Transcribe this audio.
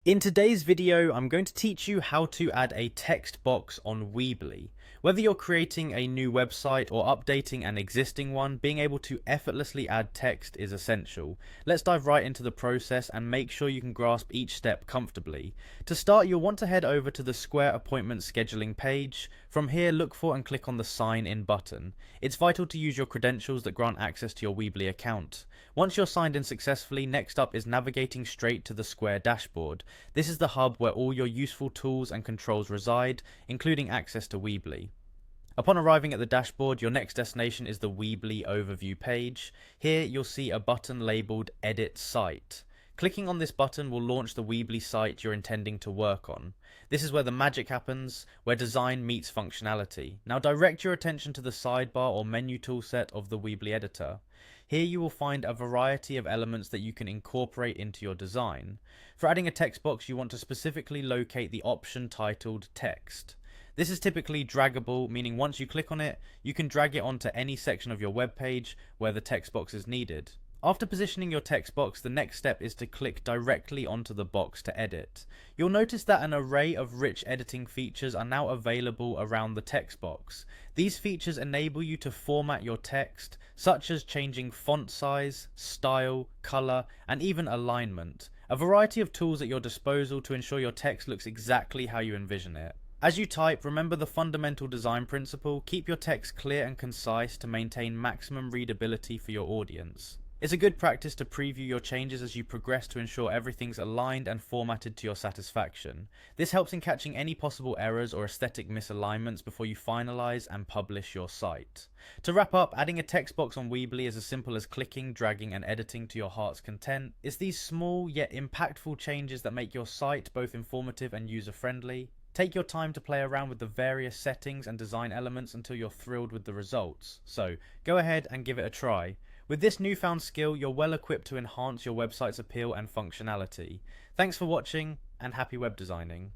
In today's video, I'm going to teach you how to add a text box on Weebly. Whether you're creating a new website or updating an existing one, being able to effortlessly add text is essential. Let's dive right into the process and make sure you can grasp each step comfortably. To start, you'll want to head over to the Square appointment scheduling page. From here, look for and click on the sign in button. It's vital to use your credentials that grant access to your Weebly account. Once you're signed in successfully, next up is navigating straight to the Square dashboard. This is the hub where all your useful tools and controls reside, including access to Weebly. Upon arriving at the dashboard, your next destination is the Weebly overview page. Here you'll see a button labeled Edit Site. Clicking on this button will launch the Weebly site you're intending to work on. This is where the magic happens, where design meets functionality. Now direct your attention to the sidebar or menu toolset of the Weebly editor. Here you will find a variety of elements that you can incorporate into your design. For adding a text box, you want to specifically locate the option titled Text. This is typically draggable, meaning once you click on it, you can drag it onto any section of your web page where the text box is needed. After positioning your text box, the next step is to click directly onto the box to edit. You'll notice that an array of rich editing features are now available around the text box. These features enable you to format your text, such as changing font size, style, color, and even alignment. A variety of tools at your disposal to ensure your text looks exactly how you envision it. As you type, remember the fundamental design principle: keep your text clear and concise to maintain maximum readability for your audience. It's a good practice to preview your changes as you progress to ensure everything's aligned and formatted to your satisfaction. This helps in catching any possible errors or aesthetic misalignments before you finalize and publish your site. To wrap up, adding a text box on Weebly is as simple as clicking, dragging, and editing to your heart's content. It's these small yet impactful changes that make your site both informative and user-friendly. Take your time to play around with the various settings and design elements until you're thrilled with the results. So, go ahead and give it a try. With this newfound skill, you're well equipped to enhance your website's appeal and functionality. Thanks for watching, and happy web designing.